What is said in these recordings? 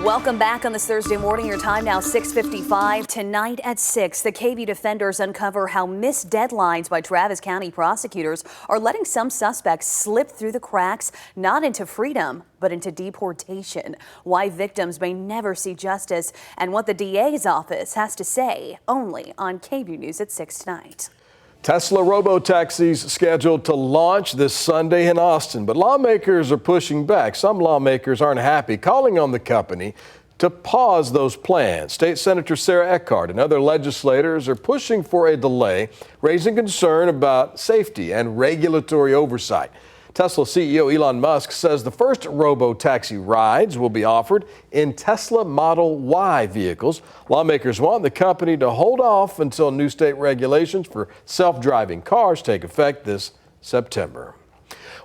Welcome back on this Thursday morning. Your time now 6:55. Tonight at 6, the KVUE Defenders uncover how missed deadlines by Travis County prosecutors are letting some suspects slip through the cracks, not into freedom, but into deportation. Why victims may never see justice and what the DA's office has to say, only on KVUE News at 6 tonight. Tesla robo-taxis scheduled to launch this Sunday in Austin, but lawmakers are pushing back. Some lawmakers aren't happy, calling on the company to pause those plans. State Senator Sarah Eckhart and other legislators are pushing for a delay, raising concern about safety and regulatory oversight. Tesla CEO Elon Musk says the first robo-taxi rides will be offered in Tesla Model Y vehicles. Lawmakers want the company to hold off until new state regulations for self-driving cars take effect this September.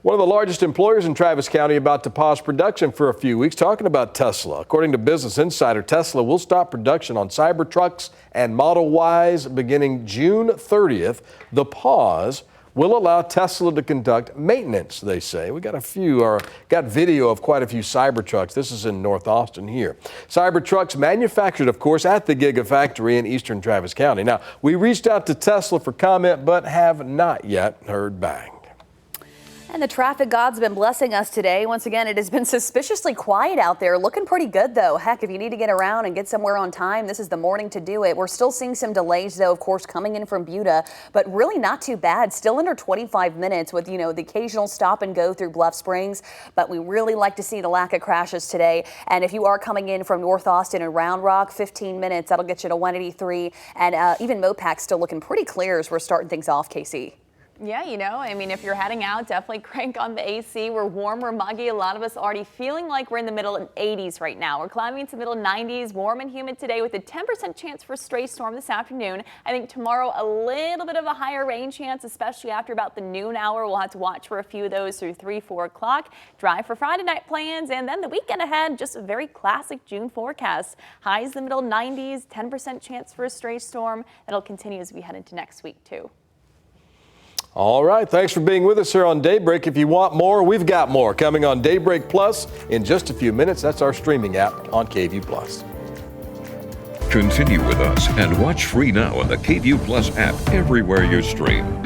One of the largest employers in Travis County about to pause production for a few weeks, talking about Tesla. According to Business Insider, Tesla will stop production on Cybertrucks and Model Ys beginning June 30th. The pause will allow Tesla to conduct maintenance, they say. We got video of quite a few Cybertrucks. This is in North Austin here. Cybertrucks manufactured, of course, at the Gigafactory in eastern Travis County. Now, we reached out to Tesla for comment, but have not yet heard back. And the traffic god's been blessing us today. Once again, it has been suspiciously quiet out there. Looking pretty good, though. Heck, if you need to get around and get somewhere on time, this is the morning to do it. We're still seeing some delays, though, of course, coming in from Buda, but really not too bad. Still under 25 minutes with, the occasional stop and go through Bluff Springs. But we really like to see the lack of crashes today. And if you are coming in from North Austin and Round Rock, 15 minutes, that'll get you to 183. And even Mopac still looking pretty clear as we're starting things off, Casey. Yeah, if you're heading out, definitely crank on the AC. We're warm, we're muggy. A lot of us already feeling like we're in the middle 80s right now. We're climbing into the middle 90s, warm and humid today with a 10% chance for a stray storm this afternoon. I think tomorrow a little bit of a higher rain chance, especially after about the noon hour. We'll have to watch for a few of those through 3, 4 o'clock. Dry for Friday night plans, and then the weekend ahead, just a very classic June forecast. Highs in the middle 90s, 10% chance for a stray storm. That'll continue as we head into next week, too. All right, thanks for being with us here on Daybreak. If you want more, we've got more coming on Daybreak Plus in just a few minutes. That's our streaming app on KVUE Plus. Continue with us and watch free now on the KVUE Plus app everywhere you stream.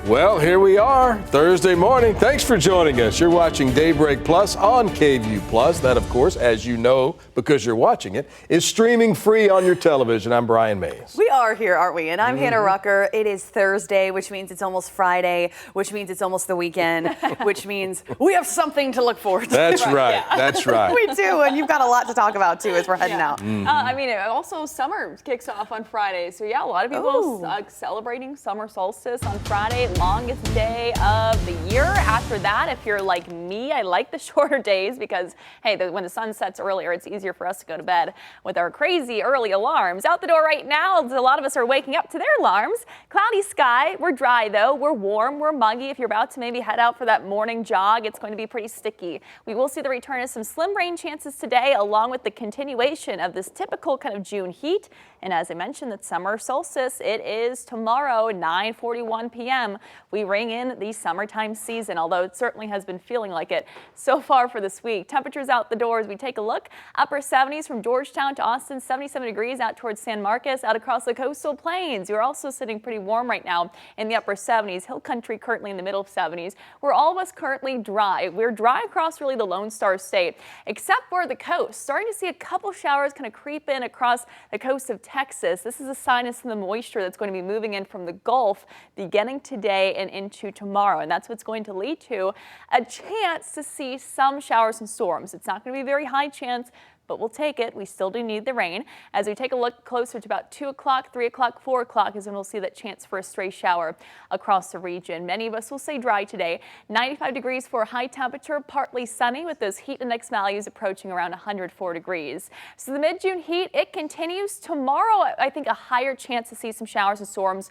Well, here we are, Thursday morning. Thanks for joining us. You're watching Daybreak Plus on KVUE Plus. That, of course, as you know, because you're watching it, is streaming free on your television. I'm Brian Mays. We are here, aren't we? And I'm Hannah Rucker. It is Thursday, which means it's almost Friday, which means it's almost the weekend, which means we have something to look forward to. That's right. Yeah. That's right. We do, and you've got a lot to talk about, too, as we're heading out. I mean, also summer kicks off on Friday. So, yeah, a lot of people celebrating summer solstice on Friday. Longest day of the year. After that, if you're like me, I like the shorter days because, hey, when the sun sets earlier, it's easier for us to go to bed with our crazy early alarms. Out the door right now, a lot of us are waking up to their alarms. Cloudy sky. We're dry, though. We're warm. We're muggy. If you're about to maybe head out for that morning jog, it's going to be pretty sticky. We will see the return of some slim rain chances today, along with the continuation of this typical kind of June heat. And as I mentioned, that summer solstice, it is tomorrow, 9:41 p.m. We ring in the summertime season, although it certainly has been feeling like it so far for this week. Temperatures out the door as we take a look. Upper 70s from Georgetown to Austin, 77 degrees out towards San Marcos, out across the coastal plains. You're also sitting pretty warm right now in the upper 70s. Hill country currently in the middle 70s. We're all of us currently dry. We're dry across really the Lone Star State, except for the coast. Starting to see a couple showers kind of creep in across the coast of Texas. This is a sign of some of the moisture that's going to be moving in from the Gulf beginning today and into tomorrow. And that's what's going to lead to a chance to see some showers and storms. It's not going to be a very high chance, but we'll take it. We still do need the rain. As we take a look closer to about 2 o'clock, 3 o'clock, 4 o'clock is when we'll see that chance for a stray shower across the region. Many of us will say dry today. 95 degrees for a high temperature, partly sunny with those heat index values approaching around 104 degrees. So the mid-June heat, it continues tomorrow. I think a higher chance to see some showers and storms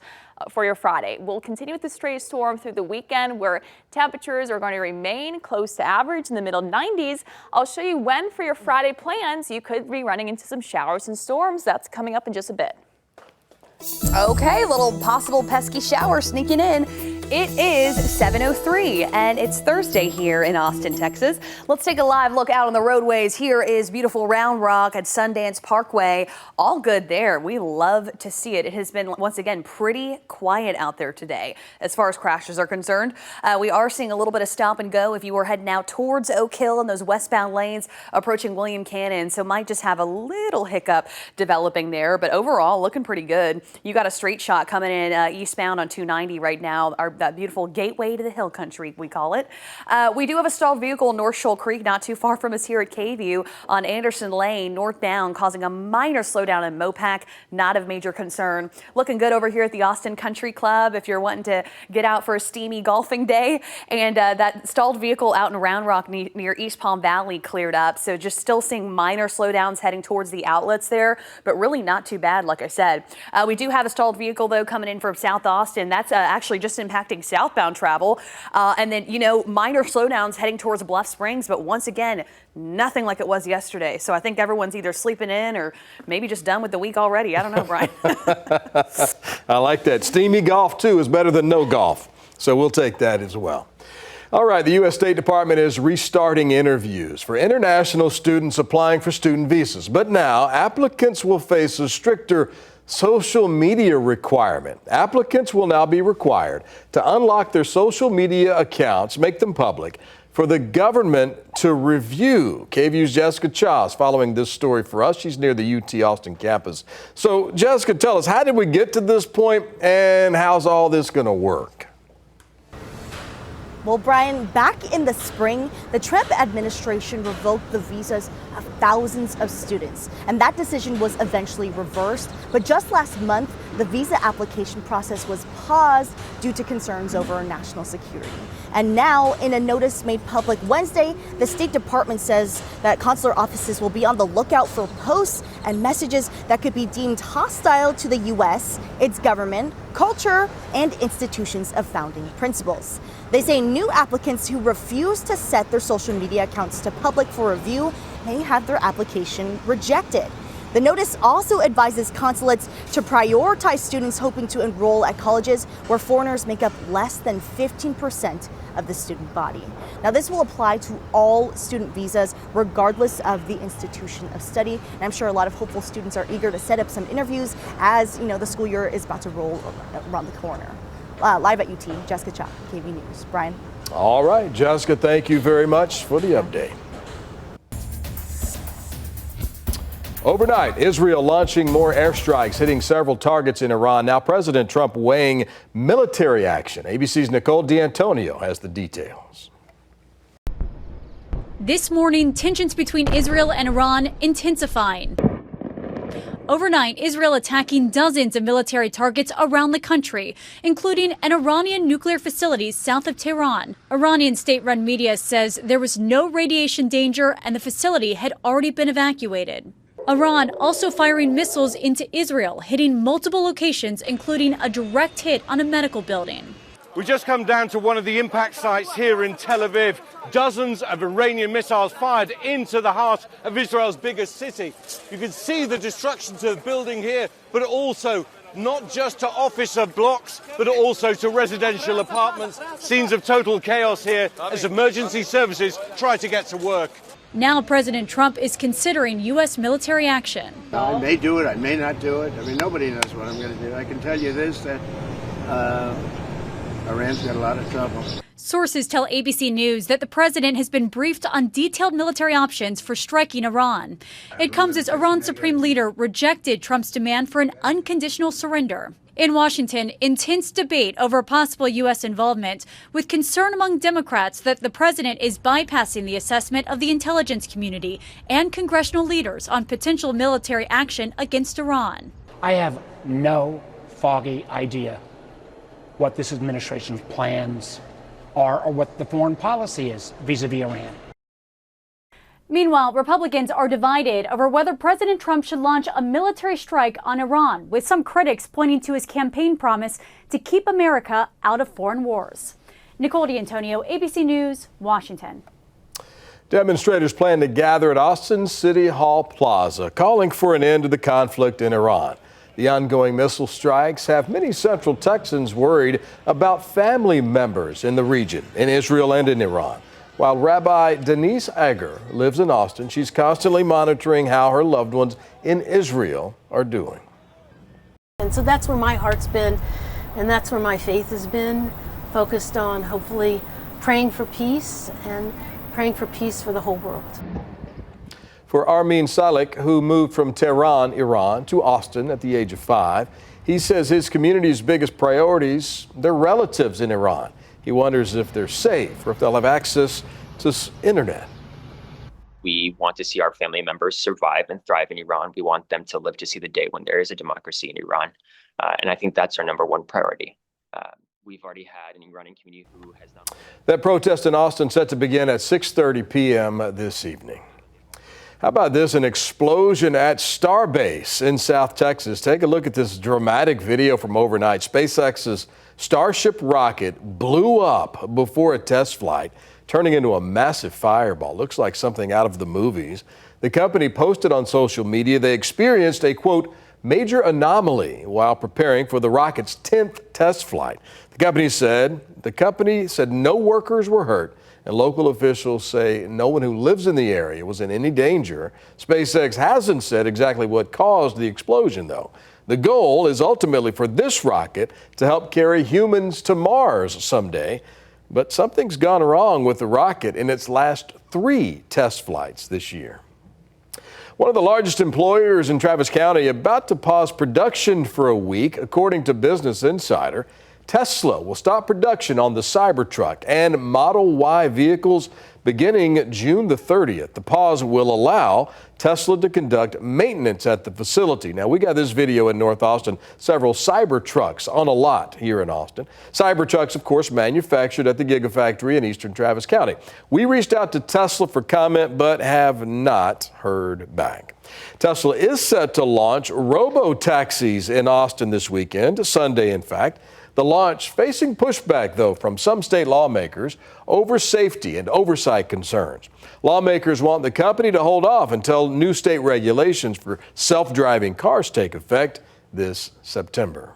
for your Friday. We'll continue with the stray storm through the weekend where temperatures are going to remain close to average in the middle 90s. I'll show you when for your Friday plans you could be running into some showers and storms. That's coming up in just a bit. Okay, little possible pesky shower sneaking in. It is 7:03 and it's Thursday here in Austin, Texas. Let's take a live look out on the roadways. Here is beautiful Round Rock at Sundance Parkway. All good there. We love to see it. It has been once again pretty quiet out there today as far as crashes are concerned. We are seeing a little bit of stop and go if you were heading out towards Oak Hill in those westbound lanes approaching William Cannon. So might just have a little hiccup developing there, but overall looking pretty good. You got a straight shot coming in eastbound on 290 right now. That beautiful gateway to the hill country, we call it. We do have a stalled vehicle in North Shoal Creek, not too far from us here at KVUE on Anderson Lane, northbound, causing a minor slowdown in Mopac, not of major concern. Looking good over here at the Austin Country Club if you're wanting to get out for a steamy golfing day. And that stalled vehicle out in Round Rock near East Palm Valley cleared up. So just still seeing minor slowdowns heading towards the outlets there, but really not too bad, like I said. We do have a stalled vehicle, though, coming in from South Austin. That's actually just impacting southbound travel. And then, minor slowdowns heading towards Bluff Springs. But once again, nothing like it was yesterday. So I think everyone's either sleeping in or maybe just done with the week already. I don't know, Brian. I like that. Steamy golf, too, is better than no golf. So we'll take that as well. All right, the U.S. State Department is restarting interviews for international students applying for student visas. But now applicants will face a stricter social media requirement. Applicants will now be required to unlock their social media accounts, make them public, for the government to review. KVUE's Jessica Cha is following this story for us. She's near the UT Austin campus. So, Jessica, tell us, how did we get to this point and how's all this going to work? Well, Brian, back in the spring, the Trump administration revoked the visas of thousands of students. And that decision was eventually reversed. But just last month, the visa application process was paused due to concerns over national security. And now, in a notice made public Wednesday, the State Department says that consular offices will be on the lookout for posts and messages that could be deemed hostile to the U.S., its government, culture, and institutions of founding principles. They say new applicants who refuse to set their social media accounts to public for review may have their application rejected. The notice also advises consulates to prioritize students hoping to enroll at colleges where foreigners make up less than 15% of the student body. Now, this will apply to all student visas, regardless of the institution of study. And I'm sure a lot of hopeful students are eager to set up some interviews as the school year is about to roll around the corner. Live at UT, Jessica Cha, KVUE News. Brian. All right, Jessica, thank you very much for the update. Overnight, Israel launching more airstrikes, hitting several targets in Iran. Now, President Trump weighing military action. ABC's Nicole D'Antonio has the details. This morning, tensions between Israel and Iran intensifying. Overnight, Israel attacking dozens of military targets around the country, including an Iranian nuclear facility south of Tehran. Iranian state-run media says there was no radiation danger and the facility had already been evacuated. Iran also firing missiles into Israel, hitting multiple locations, including a direct hit on a medical building. We just come down to one of the impact sites here in Tel Aviv. Dozens of Iranian missiles fired into the heart of Israel's biggest city. You can see the destruction to the building here, but also not just to office blocks, but also to residential apartments. Scenes of total chaos here as emergency services try to get to work. Now President Trump is considering U.S. military action. I may do it, I may not do it. I mean, nobody knows what I'm going to do. I can tell you this, that Iran's got a lot of trouble. Sources tell ABC News that the president has been briefed on detailed military options for striking Iran. It comes as Iran's supreme leader rejected Trump's demand for an unconditional surrender. In Washington, intense debate over possible U.S. involvement, with concern among Democrats that the president is bypassing the assessment of the intelligence community and congressional leaders on potential military action against Iran. I have no foggy idea what this administration's plans are or what the foreign policy is vis-a-vis Iran. Meanwhile, Republicans are divided over whether President Trump should launch a military strike on Iran, with some critics pointing to his campaign promise to keep America out of foreign wars. Nicole D'Antonio, ABC News, Washington. Demonstrators plan to gather at Austin City Hall Plaza, calling for an end to the conflict in Iran. The ongoing missile strikes have many Central Texans worried about family members in the region, in Israel and in Iran. While Rabbi Denise Egger lives in Austin, she's constantly monitoring how her loved ones in Israel are doing. And so that's where my heart's been, and that's where my faith has been, focused on hopefully praying for peace and praying for peace for the whole world. For Armin Salik, who moved from Tehran, Iran, to Austin at the age of 5, he says his community's biggest priorities, their relatives in Iran. He wonders if they're safe or if they'll have access to internet. We want to see our family members survive and thrive in Iran. We want them to live to see the day when there is a democracy in Iran. And I think that's our number one priority. We've already had an Iranian community who has not. That protest in Austin set to begin at 6:30 p.m. this evening. How about this? An explosion at Starbase in South Texas. Take a look at this dramatic video from overnight. SpaceX's Starship rocket blew up before a test flight, turning into a massive fireball. Looks like something out of the movies. The company posted on social media they experienced a, quote, major anomaly while preparing for the rocket's 10th test flight. The company said no workers were hurt, and local officials say no one who lives in the area was in any danger. SpaceX hasn't said exactly what caused the explosion, though. The goal is ultimately for this rocket to help carry humans to Mars someday. But something's gone wrong with the rocket in its last 3 test flights this year. One of the largest employers in Travis County about to pause production for a week, according to Business Insider. Tesla will stop production on the Cybertruck and Model Y vehicles beginning June the 30th. The pause will allow Tesla to conduct maintenance at the facility. Now, we got this video in North Austin, several Cybertrucks on a lot here in Austin. Cybertrucks, of course, manufactured at the Gigafactory in eastern Travis County. We reached out to Tesla for comment, but have not heard back. Tesla is set to launch robo-taxis in Austin this weekend, Sunday, in fact. The launch facing pushback, though, from some state lawmakers over safety and oversight concerns. Lawmakers want the company to hold off until new state regulations for self-driving cars take effect this September.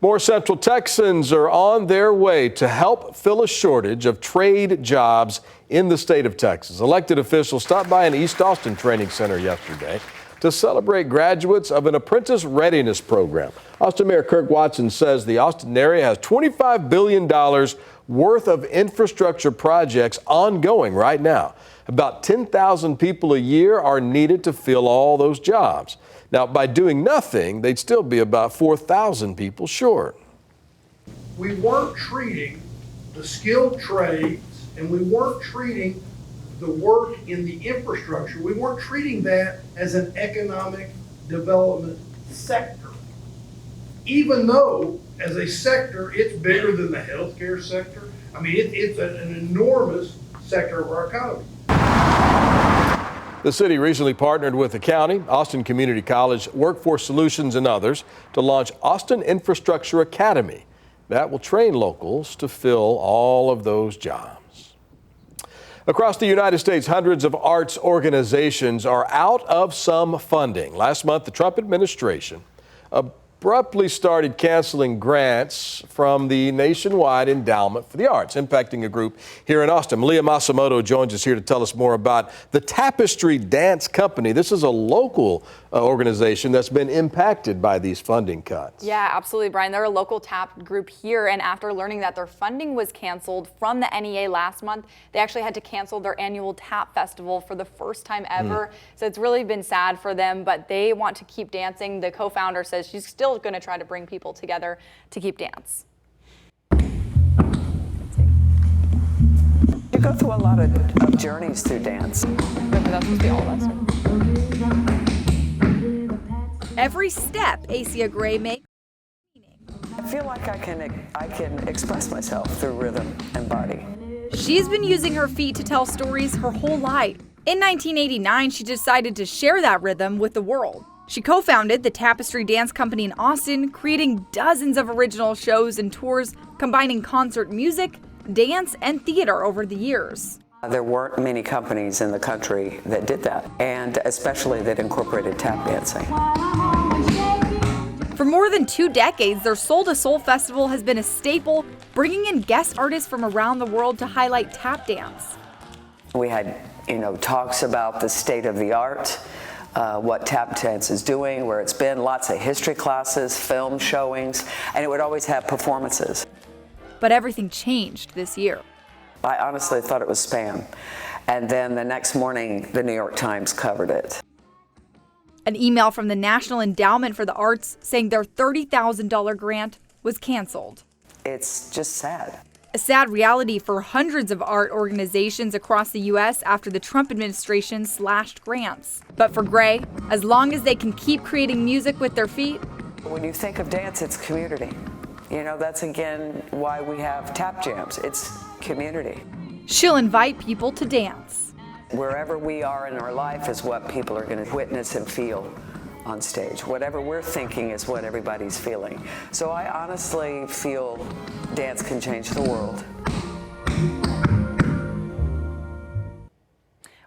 More Central Texans are on their way to help fill a shortage of trade jobs in the state of Texas. Elected officials stopped by an East Austin training center yesterday to celebrate graduates of an apprentice readiness program. Austin Mayor Kirk Watson says the Austin area has $25 billion worth of infrastructure projects ongoing right now. About 10,000 people a year are needed to fill all those jobs. Now, by doing nothing, they'd still be about 4,000 people short. We weren't treating the skilled trades, and we weren't treating the work in the infrastructure. We weren't treating that as an economic development sector. Even though, as a sector, it's bigger than the healthcare sector. I mean, it's an enormous sector of our economy. The city recently partnered with the county, Austin Community College, Workforce Solutions, and others to launch Austin Infrastructure Academy. That will train locals to fill all of those jobs. Across the United States, hundreds of arts organizations are out of some funding. Last month, the Trump administration abruptly started canceling grants from the nationwide endowment for the arts, impacting a group here in Austin. Malia Masamoto joins us here to tell us more about the Tapestry Dance Company. This is a local organization that's been impacted by these funding cuts. Yeah, absolutely, Brian. They're a local tap group here, and after learning that their funding was canceled from the NEA last month, they actually had to cancel their annual tap festival for the first time ever. So it's really been sad for them, but they want to keep dancing. The co-founder says she's still going to try to bring people together to keep dance. You go through a lot of journeys through dance. That's what they all of us. Every step Acia Gray makes. I feel like I can express myself through rhythm and body. She's been using her feet to tell stories her whole life. In 1989, she decided to share that rhythm with the world. She co-founded the Tapestry Dance Company in Austin, creating dozens of original shows and tours, combining concert music, dance, and theater over the years. There weren't many companies in the country that did that, and especially that incorporated tap dancing. For more than 2 decades, their Soul to Soul Festival has been a staple, bringing in guest artists from around the world to highlight tap dance. We had, talks about the state of the art, what tap dance is doing, where it's been, lots of history classes, film showings, and it would always have performances. But everything changed this year. I honestly thought it was spam. And then the next morning, the New York Times covered it. An email from the National Endowment for the Arts saying their $30,000 grant was canceled. It's just sad. A sad reality for hundreds of art organizations across the U.S. after the Trump administration slashed grants. But for Gray, as long as they can keep creating music with their feet. When you think of dance, it's community. That's again why we have tap jams. It's community. She'll invite people to dance. Wherever we are in our life is what people are going to witness and feel on stage. Whatever we're thinking is what everybody's feeling. So I honestly feel dance can change the world.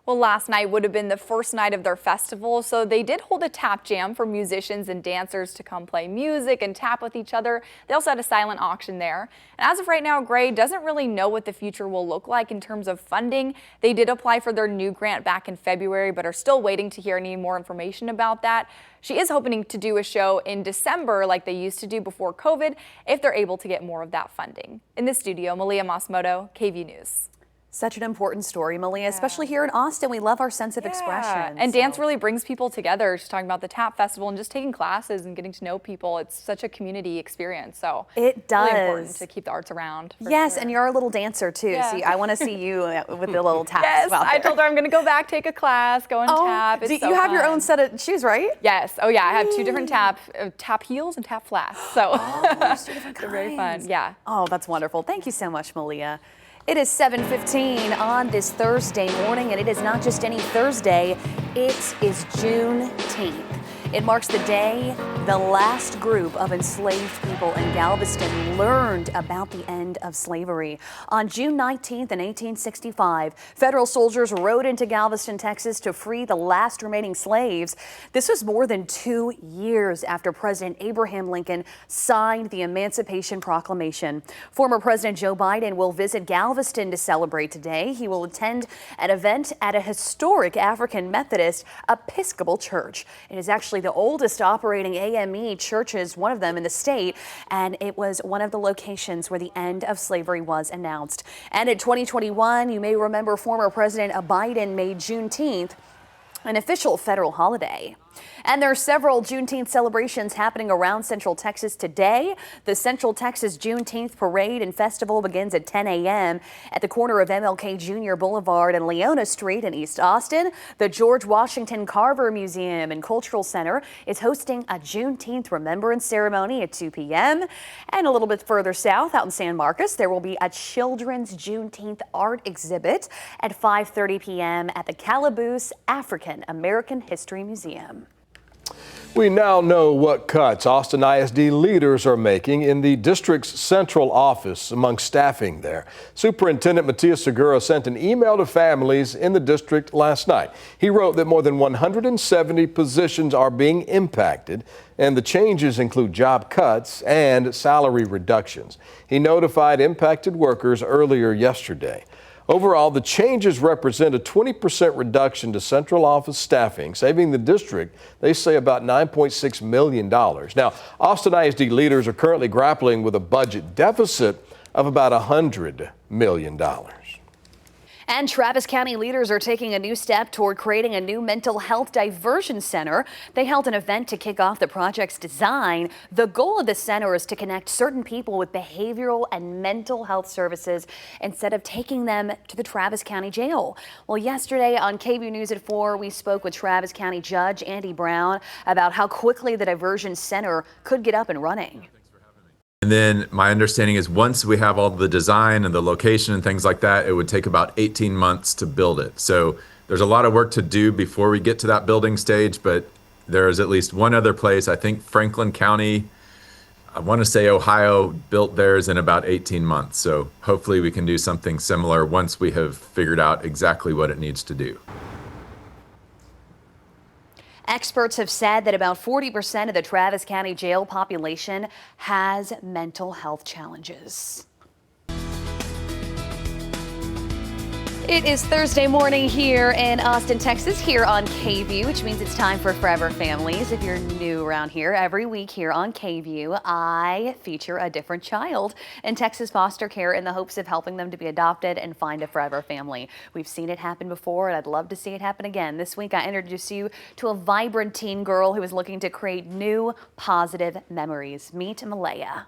Well, last night would have been the first night of their festival, so they did hold a tap jam for musicians and dancers to come play music and tap with each other. They also had a silent auction there. And as of right now, Gray doesn't really know what the future will look like in terms of funding. They did apply for their new grant back in February, but are still waiting to hear any more information about that. She is hoping to do a show in December like they used to do before COVID if they're able to get more of that funding. In the studio, Malia Masmoto, KVUE News. Such an important story, Malia, especially here in Austin. We love our sense of expression. And dance really brings people together. She's talking about the TAP Festival and just taking classes and getting to know people. It's such a community experience. So it does. Really important to keep the arts around. Yes, and you're a little dancer too. Yeah. See, I want to see you with the little taps. Yes, I told her I'm going to go back, take a class, go and tap. It's you have your own set of shoes, right? Yes. Oh yeah, I have 2 different tap heels and tap flats. So there's 2 different kinds. They're very fun. Yeah. Oh, that's wonderful. Thank you so much, Malia. It is 7:15 on this Thursday morning, and it is not just any Thursday, it is Juneteenth. It marks the day the last group of enslaved people in Galveston learned about the end of slavery. On June 19th in 1865, federal soldiers rode into Galveston, Texas to free the last remaining slaves. This was more than 2 years after President Abraham Lincoln signed the Emancipation Proclamation. Former President Joe Biden will visit Galveston to celebrate today. He will attend an event at a historic African Methodist Episcopal church. It is actually the oldest operating AME churches, one of them in the state, and it was one of the locations where the end of slavery was announced. And in 2021, you may remember former President Biden made Juneteenth an official federal holiday. And there are several Juneteenth celebrations happening around Central Texas today. The Central Texas Juneteenth Parade and Festival begins at 10 a.m. at the corner of MLK Jr. Boulevard and Leona Street in East Austin. The George Washington Carver Museum and Cultural Center is hosting a Juneteenth Remembrance Ceremony at 2 p.m. And a little bit further south, out in San Marcos, there will be a children's Juneteenth art exhibit at 5:30 p.m. at the Calaboose African American History Museum. We now know what cuts Austin ISD leaders are making in the district's central office among staffing there. Superintendent Matias Segura sent an email to families in the district last night. He wrote that more than 170 positions are being impacted, and the changes include job cuts and salary reductions. He notified impacted workers earlier yesterday. Overall, the changes represent a 20% reduction to central office staffing, saving the district, they say, about $9.6 million. Now, Austin ISD leaders are currently grappling with a budget deficit of about $100 million. And Travis County leaders are taking a new step toward creating a new mental health diversion center. They held an event to kick off the project's design. The goal of the center is to connect certain people with behavioral and mental health services instead of taking them to the Travis County Jail. Well, yesterday on KVUE News at 4, we spoke with Travis County Judge Andy Brown about how quickly the diversion center could get up and running. And then my understanding is once we have all the design and the location and things like that, it would take about 18 months to build it. So there's a lot of work to do before we get to that building stage, but there is at least one other place. I think Franklin County, I want to say Ohio, built theirs in about 18 months. So hopefully we can do something similar once we have figured out exactly what it needs to do. Experts have said that about 40% of the Travis County jail population has mental health challenges. It is Thursday morning here in Austin, Texas, here on KVUE, which means it's time for Forever Families. If you're new around here, every week here on KVUE, I feature a different child in Texas foster care in the hopes of helping them to be adopted and find a forever family. We've seen it happen before, and I'd love to see it happen again. This week, I introduce you to a vibrant teen girl who is looking to create new, positive memories. Meet Malaya.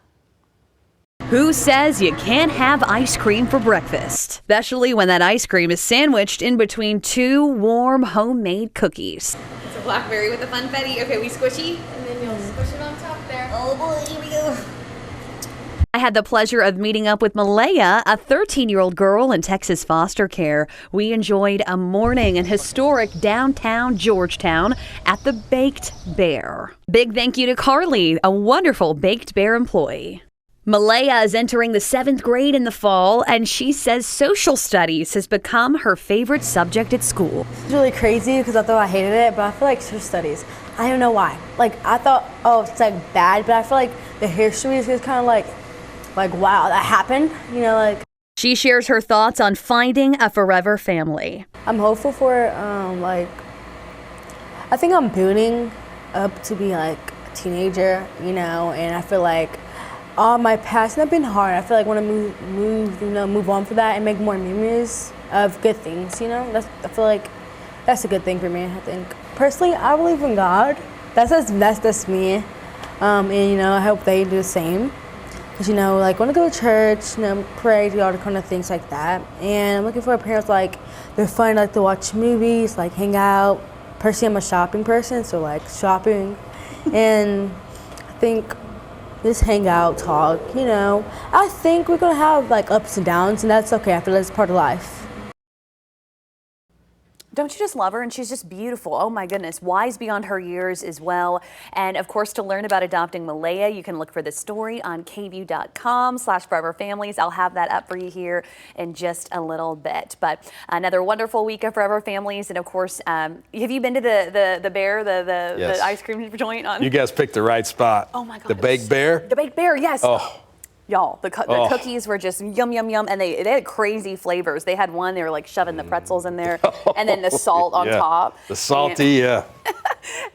Who says you can't have ice cream for breakfast? Especially when that ice cream is sandwiched in between 2 warm homemade cookies. It's a blackberry with a funfetti. Okay, we squishy, and then you'll squish it on top there. Oh boy, here we go. I had the pleasure of meeting up with Malaya, a 13-year-old girl in Texas foster care. We enjoyed a morning in historic downtown Georgetown at the Baked Bear. Big thank you to Carly, a wonderful Baked Bear employee. Malaya is entering the 7th grade in the fall, and she says social studies has become her favorite subject at school. It's really crazy because I thought I hated it, but I feel like social studies, I don't know why. Like, I thought, oh, it's like bad, but I feel like the history is kind of like wow, that happened, you know, like. She shares her thoughts on finding a forever family. I'm hopeful for, I think I'm building up to be like a teenager, you know, and I feel like my past have been hard. I feel like I want to move on from that and make more memories of good things. I feel like that's a good thing for me. I think personally, I believe in God. That's just me, and I hope they do the same. Cause like want to go to church, pray, do all the kind of things like that. And I'm looking for parents like they're fun, like to watch movies, like hang out. Personally, I'm a shopping person, so like shopping, and I think just hang out, talk. I think we're gonna have like ups and downs, and that's okay. I feel like it's part of life. Don't you just love her? And she's just beautiful. Oh my goodness, wise beyond her years as well. And of course, to learn about adopting Malaya, you can look for the story on KVUE.com/foreverfamilies. I'll have that up for you here in just a little bit. But another wonderful week of Forever Families. And of course, have you been to the Bear, Yes. the ice cream joint? You guys picked the right spot. Oh my God. The Baked Bear? The Baked Bear, yes. Oh. Y'all, the cookies were just yum, yum, yum, and they had crazy flavors. They had one, they were like shoving the pretzels in there, and then the salt on top. The salty, yeah.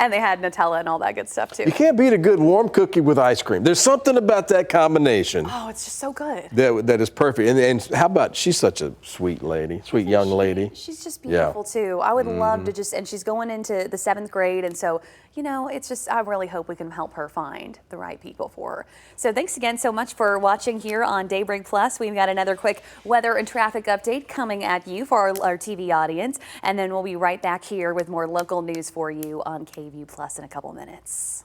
And they had Nutella and all that good stuff too. You can't beat a good warm cookie with ice cream. There's something about that combination. Oh, it's just so good. That is perfect. And how about, she's such a sweet lady, sweet young lady. She's just beautiful too. I would love to and she's going into the 7th grade, and so, it's just, I really hope we can help her find the right people for her. So thanks again so much for watching here on Daybreak Plus. We've got another quick weather and traffic update coming at you for our TV audience, and then we'll be right back here with more local news for you on KVUE Plus in a couple minutes.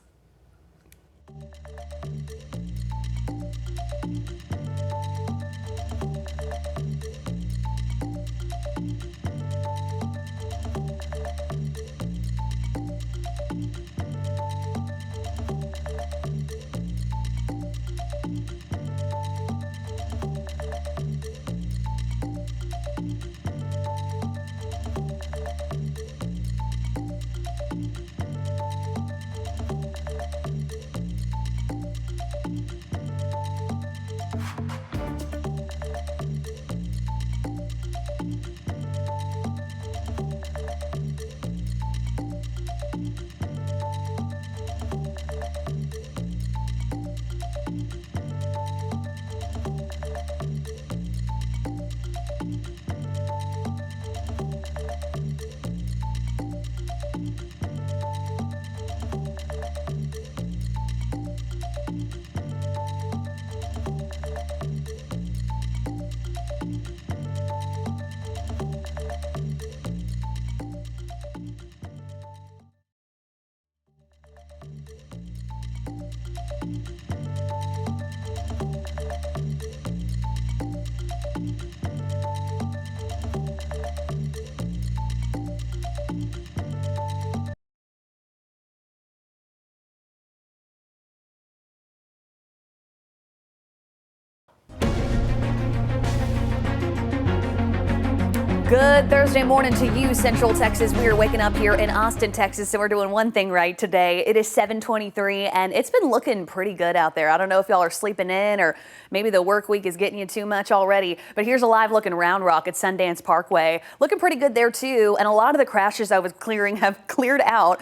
Good Thursday morning to you, Central Texas. We are waking up here in Austin, Texas, and we're doing one thing right today. It is 7:23, and it's been looking pretty good out there. I don't know if y'all are sleeping in, or maybe the work week is getting you too much already, but here's a live look in Round Rock at Sundance Parkway. Looking pretty good there, too, and a lot of the crashes I was clearing have cleared out.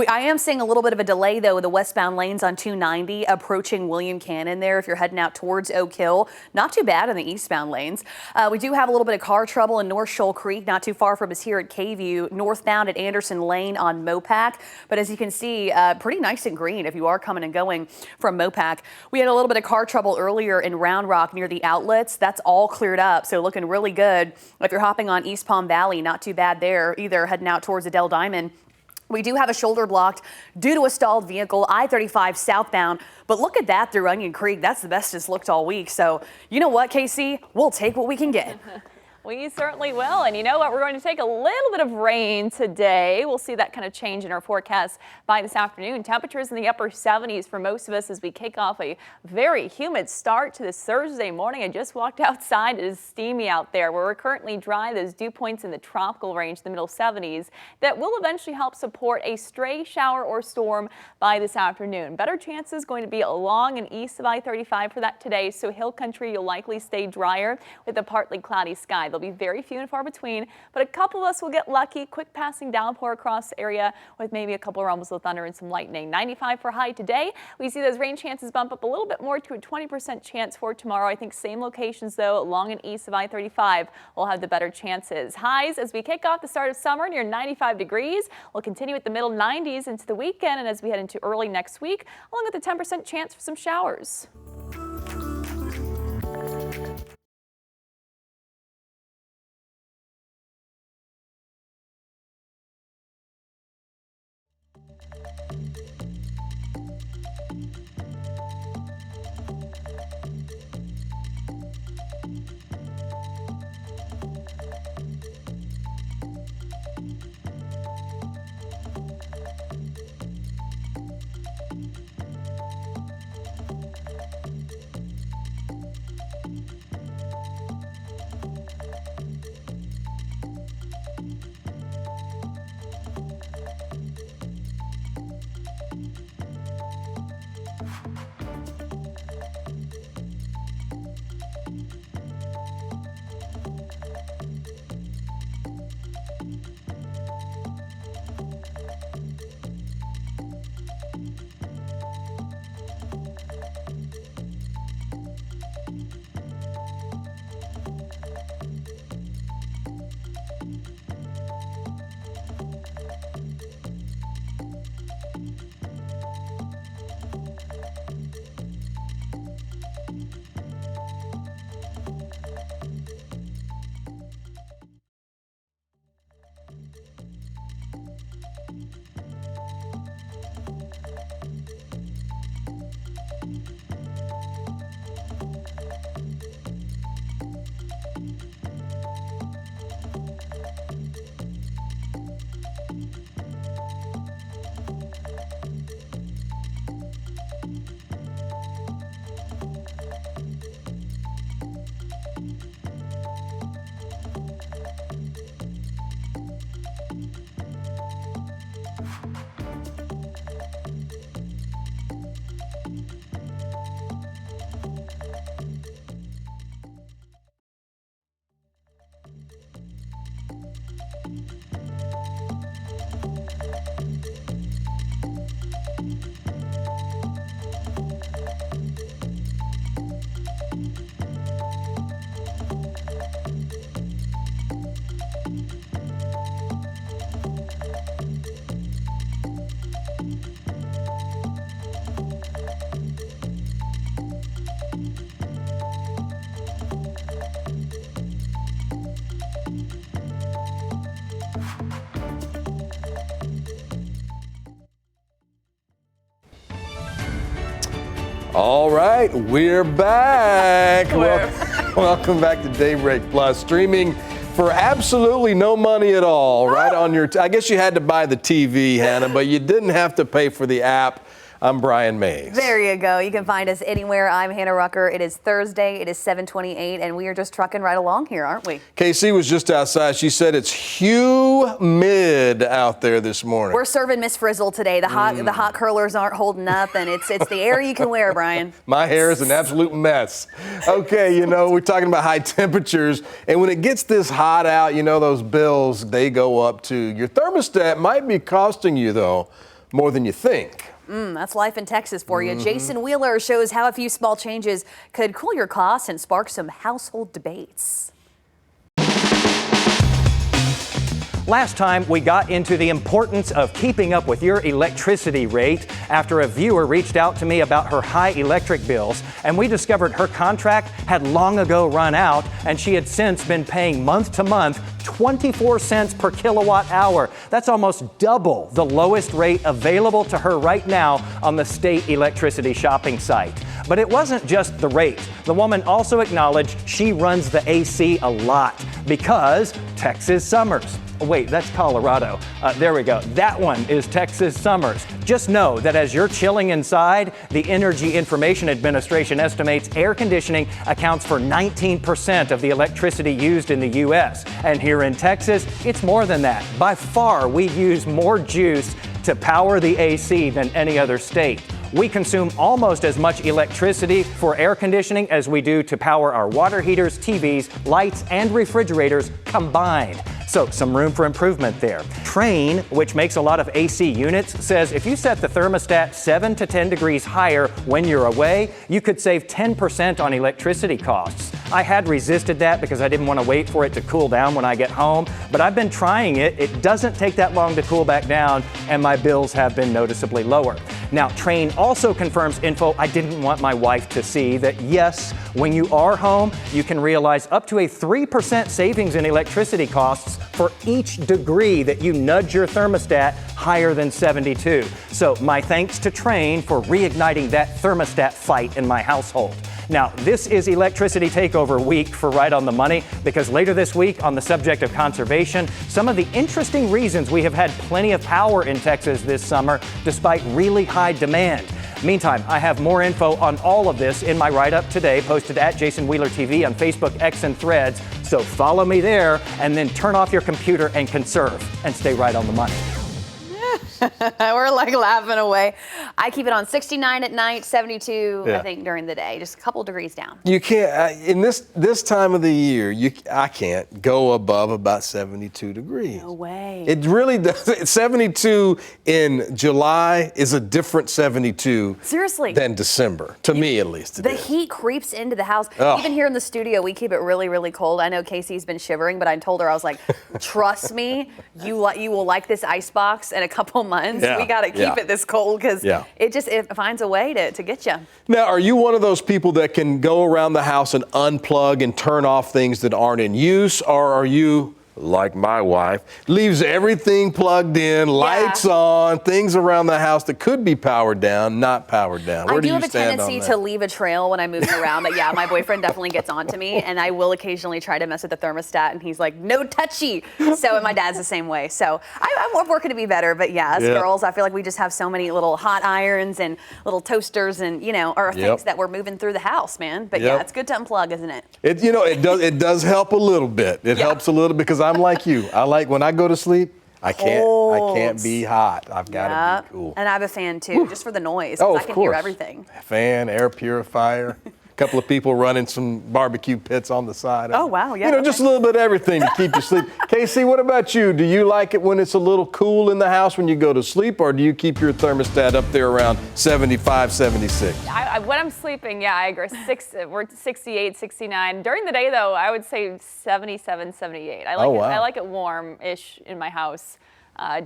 I am seeing a little bit of a delay, though, with the westbound lanes on 290 approaching William Cannon there if you're heading out towards Oak Hill. Not too bad in the eastbound lanes. We do have a little bit of car trouble in North Shoal Creek, not too far from us here at KVUE, northbound at Anderson Lane on Mopac. But as you can see, pretty nice and green if you are coming and going from Mopac. We had a little bit of car trouble earlier in Round Rock near the outlets. That's all cleared up, so looking really good. If you're hopping on East Palm Valley, not too bad there either, heading out towards Adele Diamond. We do have a shoulder blocked due to a stalled vehicle, I-35 southbound. But look at that through Onion Creek. That's the best it's looked all week. So you know what, KC? We'll take what we can get. We certainly will. And you know what? We're going to take a little bit of rain today. We'll see that kind of change in our forecast by this afternoon. Temperatures in the upper 70s for most of us as we kick off a very humid start to this Thursday morning. I just walked outside. It is steamy out there. Where we're currently dry, those dew points in the tropical range, the middle 70s, that will eventually help support a stray shower or storm by this afternoon. Better chances going to be along and east of I-35 for that today. So hill country, you'll likely stay drier with a partly cloudy sky. They'll be very few and far between, but a couple of us will get lucky. Quick passing downpour across the area with maybe a couple of rumbles of thunder and some lightning. 95 for high today. We see those rain chances bump up a little bit more to a 20% chance for tomorrow. I think same locations, though, along and east of I-35 will have the better chances. Highs as we kick off the start of summer near 95 degrees. We'll continue at the middle 90s into the weekend and as we head into early next week, along with a 10% chance for some showers. All right, we're back. Welcome back to Daybreak Plus, streaming for absolutely no money at all, right on your, I guess you had to buy the TV, Hannah, but you didn't have to pay for the app. I'm Brian Mays. There you go. You can find us anywhere. I'm Hannah Rucker. It is Thursday. It is 7:28, and we are just trucking right along here, aren't we? KC was just outside. She said it's humid out there this morning. We're serving Miss Frizzle today. The hot curlers aren't holding up, and it's the air you can wear, Brian. My hair is an absolute mess. Okay, you know, we're talking about high temperatures, and when it gets this hot out, you know, those bills, they go up too. Your thermostat might be costing you, though, more than you think. That's life in Texas for you. Jason Wheeler shows how a few small changes could cool your costs and spark some household debates. Last time, we got into the importance of keeping up with your electricity rate after a viewer reached out to me about her high electric bills, and we discovered her contract had long ago run out, and she had since been paying month to month 24 cents per kilowatt hour. That's almost double the lowest rate available to her right now on the state electricity shopping site. But it wasn't just the rate. The woman also acknowledged she runs the AC a lot because Texas summers. Wait, that's Colorado. There we go. That one is Texas summers. Just know that as you're chilling inside, the Energy Information Administration estimates air conditioning accounts for 19% of the electricity used in the U.S. And here in Texas, it's more than that. By far, we use more juice to power the AC than any other state. We consume almost as much electricity for air conditioning as we do to power our water heaters, TVs, lights, and refrigerators combined. So some room for improvement there. Trane, which makes a lot of AC units, says if you set the thermostat 7 to 10 degrees higher when you're away, you could save 10% on electricity costs. I had resisted that because I didn't want to wait for it to cool down when I get home, but I've been trying it. It doesn't take that long to cool back down, and my bills have been noticeably lower. Now, Trane also confirms info I didn't want my wife to see, that yes, when you are home, you can realize up to a 3% savings in electricity costs for each degree that you nudge your thermostat higher than 72. So my thanks to Trane for reigniting that thermostat fight in my household. Now, this is Electricity Takeover Week for Right on the Money, because later this week, on the subject of conservation, some of the interesting reasons we have had plenty of power in Texas this summer despite really high demand. Meantime, I have more info on all of this in my write-up today, posted at Jason Wheeler TV on Facebook, X, and Threads. So follow me there, and then turn off your computer and conserve, and stay right on the money. We're like laughing away. I keep it on 69 at night, 72, Yeah. I think, during the day, just a couple degrees down. You can't, in this time of the year, I can't go above about 72 degrees. No way. It really does. 72 in July is a different 72 Seriously. than December, to me at least. The heat creeps into the house. Oh. Even here in the studio, we keep it really, really cold. I know Casey's been shivering, but I told her, I was like, trust me, you will like this ice box in a couple months. Yeah. We got to keep it this cold because it finds a way to get you. Now, are you one of those people that can go around the house and unplug and turn off things that aren't in use, or are you, like my wife, leaves everything plugged in, lights on, things around the house that could be powered down, not powered down? Where I do you have a stand tendency on that? to leave a trail when I'm moving around, but yeah, my boyfriend definitely gets on to me, and I will occasionally try to mess with the thermostat, and he's like, no touchy. So, and my dad's the same way. So I'm working to be better, but yeah, as girls, I feel like we just have so many little hot irons and little toasters and, or things that we're moving through the house, man. But yeah, it's good to unplug, isn't it? It does help a little bit. It helps a little because I'm like you. I like when I go to sleep, I can't be hot. I've got to be cool. And I have a fan too, just for the noise. Oh, I of can course. hear everything. Fan, air purifier. A couple of people running some barbecue pits on the side. Oh, wow. Yeah. Just a little bit of everything to keep you sleep. Casey, what about you? Do you like it when it's a little cool in the house when you go to sleep, or do you keep your thermostat up there around 75, 76? When I'm sleeping, I agree. We're 68, 69. During the day, though, I would say 77, 78. I like it warm-ish in my house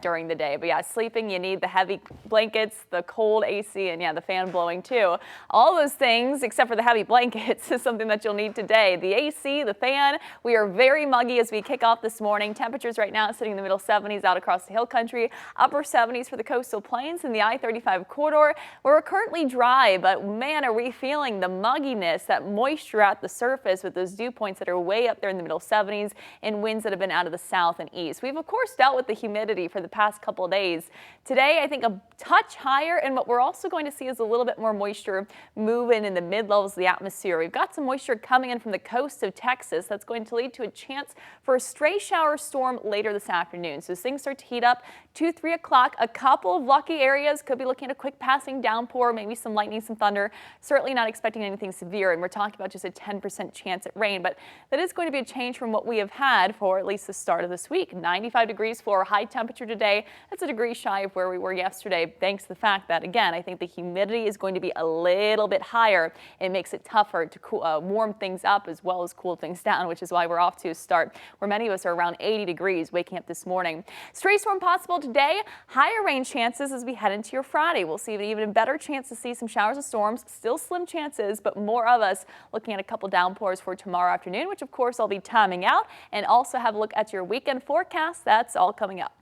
during the day. But yeah, sleeping, you need the heavy blankets, the cold AC, and the fan blowing too. All those things, except for the heavy blankets, is something that you'll need today. The AC, the fan. We are very muggy as we kick off this morning. Temperatures right now sitting in the middle 70s out across the hill country, upper 70s for the coastal plains and the I-35 corridor. We're currently dry, but man, are we feeling the mugginess, that moisture at the surface with those dew points that are way up there in the middle 70s and winds that have been out of the south and east. We've, of course, dealt with the humidity for the past couple of days. Today, I think a touch higher, and what we're also going to see is a little bit more moisture moving in the mid-levels of the atmosphere. We've got some moisture coming in from the coast of Texas. That's going to lead to a chance for a stray shower storm later this afternoon. So as things start to heat up, 2, 3 o'clock, a couple of lucky areas could be looking at a quick passing downpour, maybe some lightning, some thunder. Certainly not expecting anything severe, and we're talking about just a 10% chance at rain, but that is going to be a change from what we have had for at least the start of this week. 95 degrees for a high temperature today. That's a degree shy of where we were yesterday, thanks to the fact that, again, I think the humidity is going to be a little bit higher. It makes it tougher to warm things up as well as cool things down, which is why we're off to a start where many of us are around 80 degrees waking up this morning. Stray storm possible today. Higher rain chances as we head into your Friday. We'll see an even better chance to see some showers and storms. Still slim chances, but more of us looking at a couple downpours for tomorrow afternoon, which of course I'll be timing out, and also have a look at your weekend forecast. That's all coming up.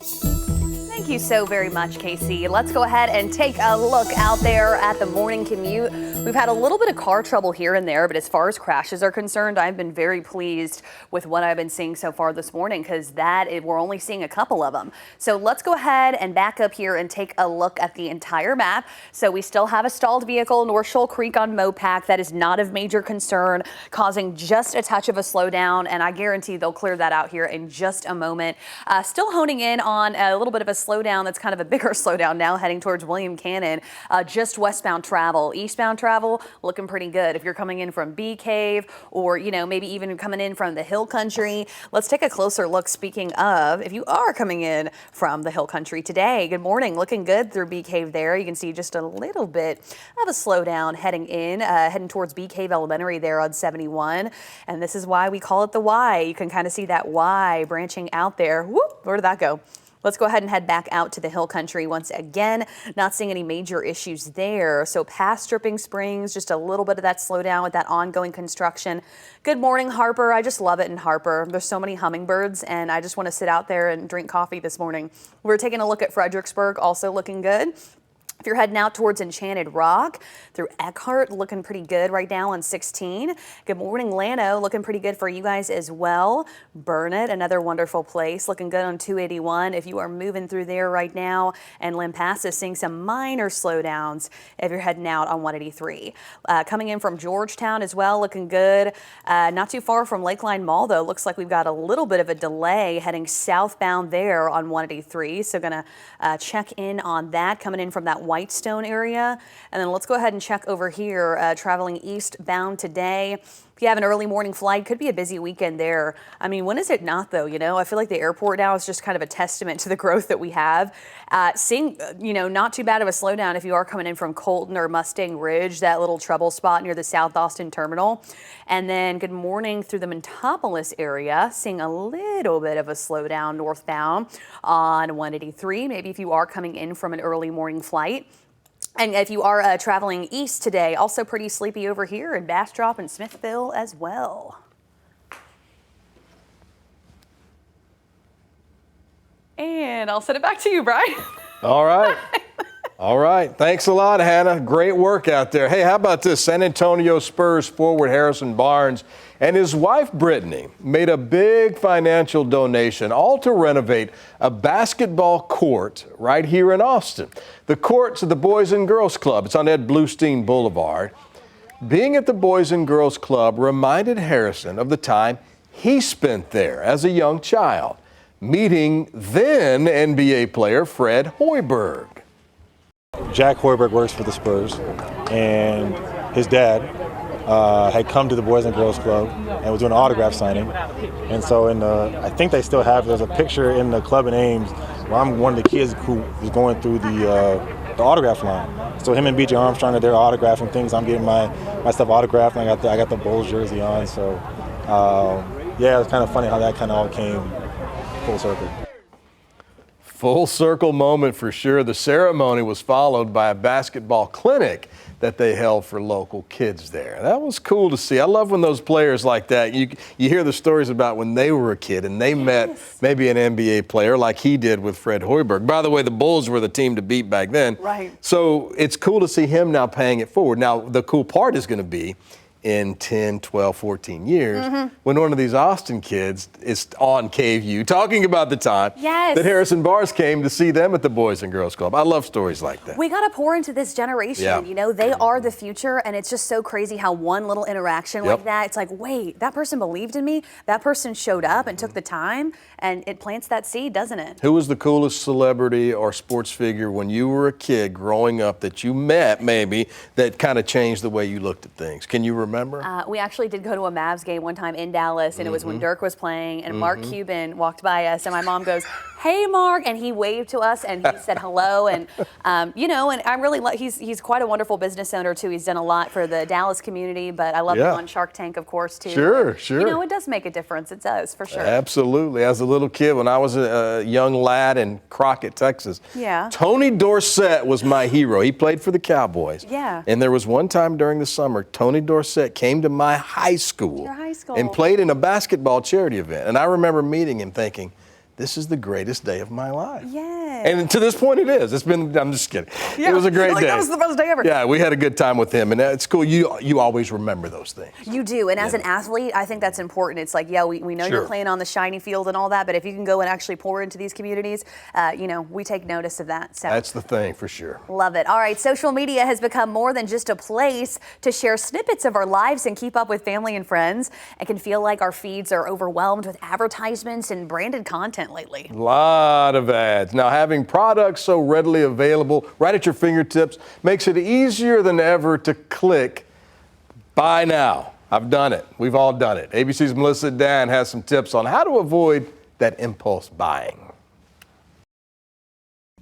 Thank you so very much, Casey. Let's go ahead and take a look out there at the morning commute. We've had a little bit of car trouble here and there, but as far as crashes are concerned, I've been very pleased with what I've been seeing so far this morning, because we're only seeing a couple of them. So let's go ahead and back up here and take a look at the entire map. So we still have a stalled vehicle, North Shoal Creek on Mopac. That is not of major concern, causing just a touch of a slowdown, and I guarantee they'll clear that out here in just a moment. Still honing in on a little bit of a slowdown that's kind of a bigger slowdown now heading towards William Cannon. Just westbound travel. Eastbound travel looking pretty good. If you're coming in from Bee Cave or, maybe even coming in from the Hill Country. Let's take a closer look. Speaking of, if you are coming in from the Hill Country today, good morning. Looking good through Bee Cave there. You can see just a little bit of a slowdown heading towards Bee Cave Elementary there on 71. And this is why we call it the Y. You can kind of see that Y branching out there. Whoop, where did that go? Let's go ahead and head back out to the Hill Country once again. Not seeing any major issues there. So past Dripping Springs, just a little bit of that slowdown with that ongoing construction. Good morning, Harper. I just love it in Harper. There's so many hummingbirds, and I just want to sit out there and drink coffee this morning. We're taking a look at Fredericksburg, also looking good. If you're heading out towards Enchanted Rock through Eckhart, looking pretty good right now on 16. Good morning, Llano, looking pretty good for you guys as well. Burnett, another wonderful place, looking good on 281 if you are moving through there right now. And Limpassas seeing some minor slowdowns if you're heading out on 183. Coming in from Georgetown as well, looking good. Not too far from Lakeline Mall, though. Looks like we've got a little bit of a delay heading southbound there on 183. So gonna check in on that coming in from that Whitestone area. And then let's go ahead and check over here, traveling eastbound today. If you have an early morning flight, could be a busy weekend there. I mean, when is it not, though? I feel like the airport now is just kind of a testament to the growth that we have. Seeing, not too bad of a slowdown if you are coming in from Colton or Mustang Ridge, that little trouble spot near the South Austin terminal. And then good morning through the Montopolis area, seeing a little bit of a slowdown northbound on 183. Maybe if you are coming in from an early morning flight. And if you are traveling east today, also pretty sleepy over here in Bastrop and Smithville as well. And I'll send it back to you, Brian. All right. All right. Thanks a lot, Hannah. Great work out there. Hey, how about this? San Antonio Spurs forward Harrison Barnes and his wife, Brittany, made a big financial donation, all to renovate a basketball court right here in Austin. The court's at the Boys and Girls Club. It's on Ed Bluestein Boulevard. Being at the Boys and Girls Club reminded Harrison of the time he spent there as a young child, meeting then NBA player Fred Hoiberg. Jack Hoiberg works for the Spurs, and his dad had come to the Boys and Girls Club and was doing an autograph signing. And so I think they still have, there's a picture in the club in Ames where I'm one of the kids who was going through the autograph line. So him and B.J. Armstrong are there autographing things. I'm getting my stuff autographed, and I got the Bulls jersey on. So yeah, it's kind of funny how that kind of all came full circle. Full circle moment for sure. The ceremony was followed by a basketball clinic that they held for local kids there. That was cool to see. I love when those players like that, you hear the stories about when they were a kid and they met maybe an NBA player like he did with Fred Hoiberg. By the way, the Bulls were the team to beat back then. Right. So it's cool to see him now paying it forward. Now, the cool part is going to be in 10, 12, 14 years, when one of these Austin kids is on KVUE talking about the time that Harrison Barnes came to see them at the Boys and Girls Club. I love stories like that. We got to pour into this generation. Yeah. They are the future, and it's just so crazy how one little interaction like that, it's like, wait, that person believed in me? That person showed up and took the time, and it plants that seed, doesn't it? Who was the coolest celebrity or sports figure when you were a kid growing up that you met maybe that kind of changed the way you looked at things? Can you remember? We actually did go to a Mavs game one time in Dallas, and it was when Dirk was playing, and Mark Cuban walked by us, and my mom goes, "Hey, Mark," and he waved to us, and he said hello, and and I really like. He's quite a wonderful business owner too. He's done a lot for the Dallas community, but I love him on Shark Tank, of course, too. Sure. It does make a difference. It does, for sure. Absolutely. As a little kid, when I was a young lad in Crockett, Texas, Tony Dorsett was my hero. He played for the Cowboys. Yeah. And there was one time during the summer, Tony Dorsett came to my high school, and played in a basketball charity event. And I remember meeting him thinking, this is the greatest day of my life. Yeah. And to this point it is. I'm just kidding. It was a great day. That was the best day ever. Yeah, we had a good time with him, and it's cool. You always remember those things. You do, and as an athlete, I think that's important. It's like, we know you're playing on the shiny field and all that, but if you can go and actually pour into these communities, we take notice of that. So that's the thing, for sure. Love it. All right, social media has become more than just a place to share snippets of our lives and keep up with family and friends. It can feel like our feeds are overwhelmed with advertisements and branded content lately. A lot of ads. Now, having products so readily available right at your fingertips makes it easier than ever to click buy now. I've done it. We've all done it. ABC's Melissa Dan has some tips on how to avoid that impulse buying.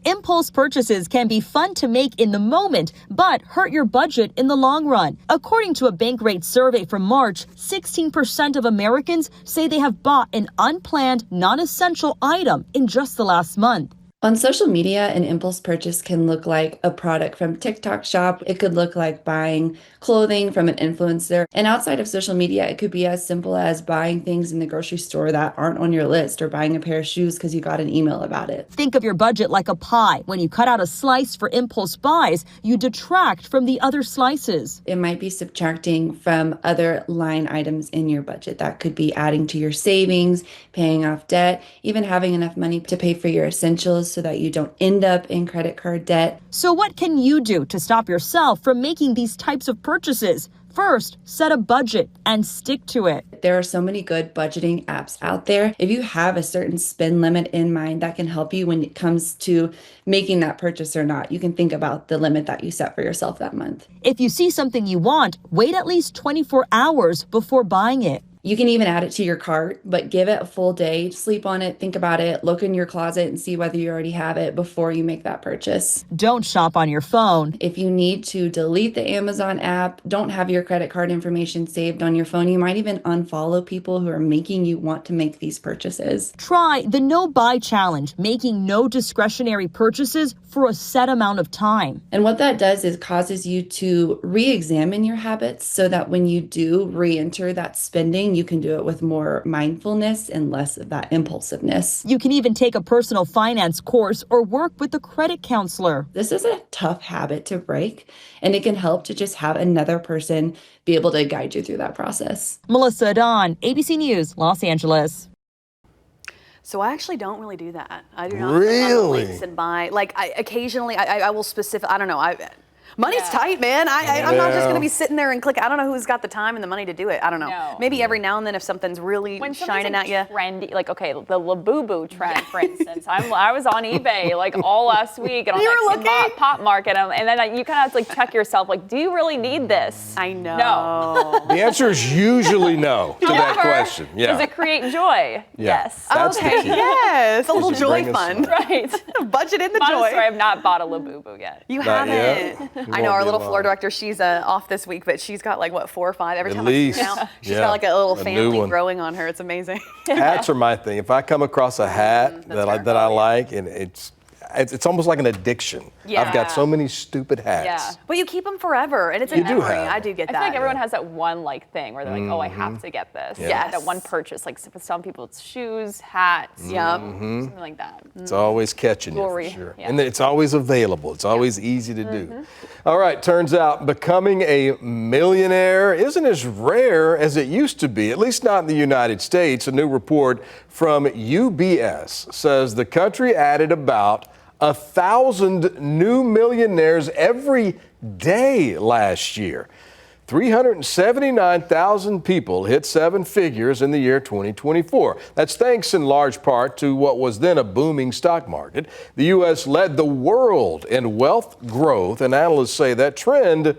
Impulse purchases can be fun to make in the moment, but hurt your budget in the long run. According to a Bankrate survey from March, 16% of Americans say they have bought an unplanned, non-essential item in just the last month. On social media, an impulse purchase can look like a product from TikTok Shop. It could look like buying clothing from an influencer. And outside of social media, it could be as simple as buying things in the grocery store that aren't on your list, or buying a pair of shoes because you got an email about it. Think of your budget like a pie. When you cut out a slice for impulse buys, you detract from the other slices. It might be subtracting from other line items in your budget. That could be adding to your savings, paying off debt, even having enough money to pay for your essentials so that you don't end up in credit card debt. So what can you do to stop yourself from making these types of purchases? First, set a budget and stick to it. There are so many good budgeting apps out there. If you have a certain spend limit in mind, that can help you when it comes to making that purchase or not. You can think about the limit that you set for yourself that month. If you see something you want, wait at least 24 hours before buying it. You can even add it to your cart, but give it a full day, sleep on it, think about it, look in your closet and see whether you already have it before you make that purchase. Don't shop on your phone. If you need to delete the Amazon app, don't have your credit card information saved on your phone. You might even unfollow people who are making you want to make these purchases. Try the no buy challenge, making no discretionary purchases for a set amount of time. And what that does is causes you to re-examine your habits so that when you do re-enter that spending, you can do it with more mindfulness and less of that impulsiveness. You can even take a personal finance course or work with a credit counselor. This is a tough habit to break, and it can help to just have another person be able to guide you through that process. Melissa Dawn, ABC News, Los Angeles. So I actually don't really do that. I do not really links and buy. Like occasionally, I will I don't know. Money's tight, man. I'm not just going to be sitting there and click. I don't know who's got the time and the money to do it. I don't know. No. Maybe every now and then if something's really shining at you. Trendy, like, okay, the Labubu trend, for instance. I was on eBay like all last week and on like Pop Market, and then you kind of have to like check yourself, like, do you really need this? I know. No. The answer is usually no to that question. Yeah. Does it create joy? Yes. That's the key. Yes, a little joy fund. Right. Budget in the Honestly, joy. I have not bought a Labubu yet. You Not haven't. yet. I know our little floor director, she's off this week, but she's got like, what, 4 or 5 every At time least. I see now. She's Yeah. got like a little A new family one. growing on her. It's amazing. Hats are my thing. If I come across a hat that I like, and it's almost like an addiction. I've got so many stupid hats. Yeah. But you keep them forever, and it's a You do memory. have. I do get I that. feel like everyone has that one like thing where they're like, oh, I have to get this. Yeah. Yeah. That one purchase. Like for some people, it's shoes, hats, something like that. It's always catching Jewelry, you for sure. yeah. And it's always available. It's always easy to do. All right, turns out becoming a millionaire isn't as rare as it used to be, at least not in the United States. A new report from UBS says the country added about 1,000 new millionaires every day last year. 379,000 people hit 7 figures in the year 2024. That's thanks in large part to what was then a booming stock market. The U.S. led the world in wealth growth, and analysts say that trend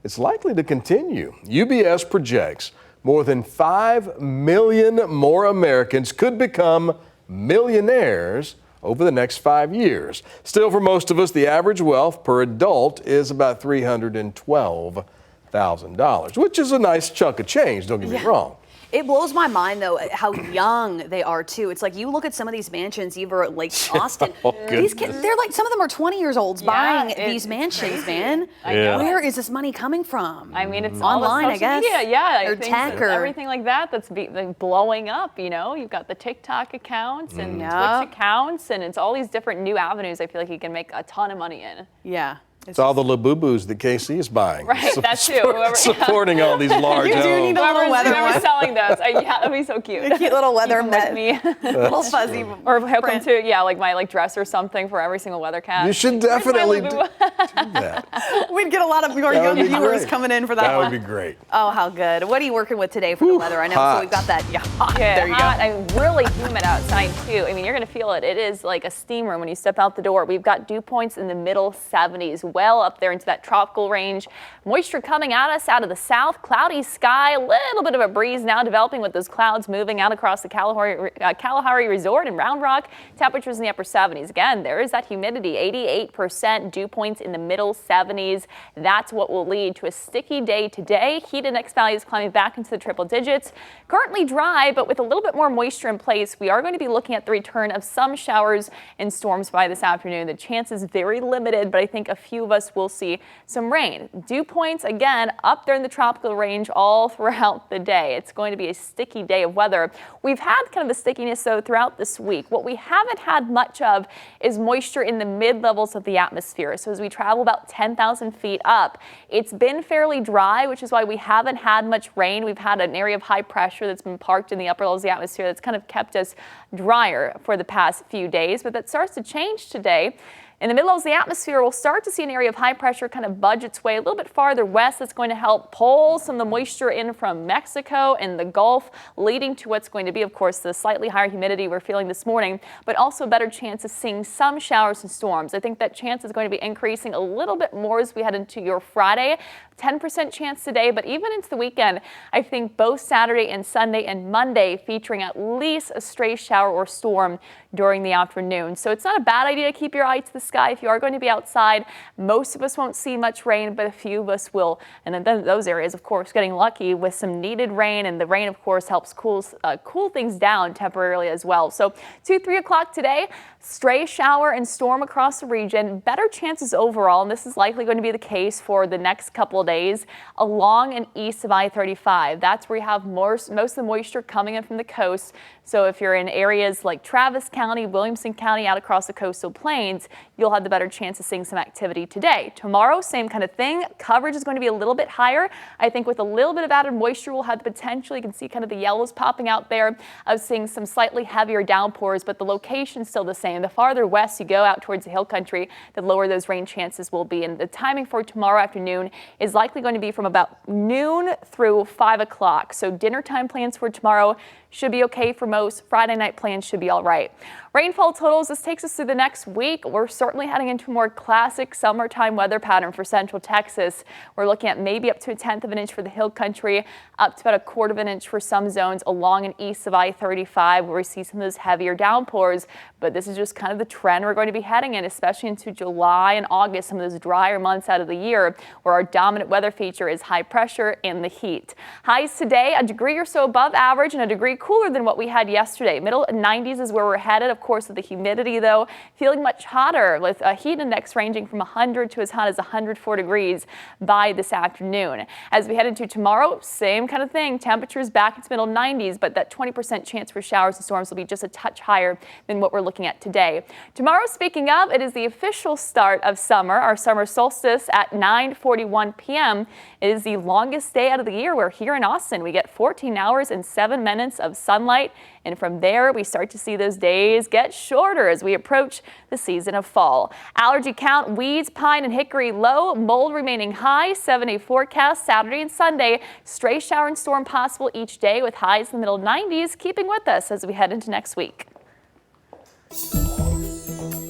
is likely to continue. UBS projects more than 5 million more Americans could become millionaires over the next 5 years. Still, for most of us, the average wealth per adult is about $312,000, which is a nice chunk of change, don't get me wrong. It blows my mind, though, how young they are, too. It's like you look at some of these mansions, even at Lake Austin. These kids, they're like, some of them are 20 years olds buying these mansions, man. Where is this money coming from? I mean, it's online, all I guess. Media, or tech or everything like that that's blowing up. You know, you've got the TikTok accounts and Twitch accounts, and it's all these different new avenues. I feel like you can make a ton of money in. Yeah. It's all the Labubu's that KC is buying. Right, that's too. Supporting all these large You do need a little weather whoever's one. selling those. Yeah, that'd be so cute. A cute little weather With me. little fuzzy. Or hook them to, yeah, like my dress or something for every single weathercast. You should definitely do that. We'd get a lot of your young viewers coming in for that one. That would be great. Oh, how good. What are you working with today for the weather? I know, hot. so we've got that. Yeah, hot. Yeah, There you hot go. and really humid outside too. I mean, you're going to feel it. It is like a steam room when you step out the door. We've got dew points in the middle 70s, well up there into that tropical range. Moisture coming at us out of the south, cloudy sky, a little bit of a breeze now developing with those clouds moving out across the Kalahari Resort and Round Rock. Temperatures in the upper 70s. Again, there is that humidity, 88%, dew points in the middle 70s. That's what will lead to a sticky day today. Heat index values climbing back into the triple digits. Currently dry, but with a little bit more moisture in place, we are going to be looking at the return of some showers and storms by this afternoon. The chance is very limited, but I think a few of us will see some rain. Dew points, again, up there in the tropical range all throughout the day. It's going to be a sticky day of weather. We've had kind of the stickiness, though, throughout this week. What we haven't had much of is moisture in the mid-levels of the atmosphere. So as we travel about 10,000 feet up, it's been fairly dry, which is why we haven't had much rain. We've had an area of high pressure that's been parked in the upper levels of the atmosphere that's kind of kept us drier for the past few days, but that starts to change today. In the middle of the atmosphere, we'll start to see an area of high pressure kind of budge its way a little bit farther west. That's going to help pull some of the moisture in from Mexico and the Gulf, leading to what's going to be, of course, the slightly higher humidity we're feeling this morning, but also a better chance of seeing some showers and storms. I think that chance is going to be increasing a little bit more as we head into your Friday. 10% chance today, but even into the weekend, I think both Saturday and Sunday and Monday featuring at least a stray shower or storm during the afternoon. So it's not a bad idea to keep your eye to the sky if you are going to be outside. Most of us won't see much rain, but a few of us will. And then those areas, of course, getting lucky with some needed rain, and the rain, of course, helps cool things down temporarily as well. So 2-3 o'clock today, stray shower and storm across the region. Better chances overall, and this is likely going to be the case for the next couple of days along and east of I-35. That's where you have most of the moisture coming in from the coast. So if you're in areas like Travis County, Williamson County, out across the coastal plains, you'll have the better chance of seeing some activity today. Tomorrow, same kind of thing. Coverage is going to be a little bit higher. I think with a little bit of added moisture, we'll have the potential, you can see kind of the yellows popping out there, of seeing some slightly heavier downpours, but the location's still the same. The farther west you go out towards the hill country, the lower those rain chances will be. And the timing for tomorrow afternoon is likely going to be from about noon through 5 o'clock. So dinner time plans for tomorrow should be okay for most. Friday night plans should be all right. Rainfall totals, this takes us through the next week. We're certainly heading into a more classic summertime weather pattern for central Texas. We're looking at maybe up to 1/10 of an inch for the hill country, up to about 1/4 of an inch for some zones along and east of I-35, where we see some of those heavier downpours. But this is just kind of the trend we're going to be heading in, especially into July and August, some of those drier months out of the year, where our dominant weather feature is high pressure and the heat. Highs today, a degree or so above average and a degree cooler than what we had yesterday. Middle 90s is where we're headed. Of course, with the humidity, though, feeling much hotter with a heat index ranging from 100 to as hot as 104 degrees by this afternoon. As we head into tomorrow, same kind of thing. Temperatures back into middle 90s, but that 20% chance for showers and storms will be just a touch higher than what we're looking at today. Tomorrow, speaking of, it is the official start of summer, our summer solstice at 9:41 p.m. It is the longest day out of the year. We're here in Austin. We get 14 hours and 7 minutes of sunlight. And from there, we start to see those days get shorter as we approach the season of fall. Allergy count, weeds, pine, and hickory low, mold remaining high. 7-day forecast Saturday and Sunday. Stray shower and storm possible each day with highs in the middle 90s, keeping with us as we head into next week.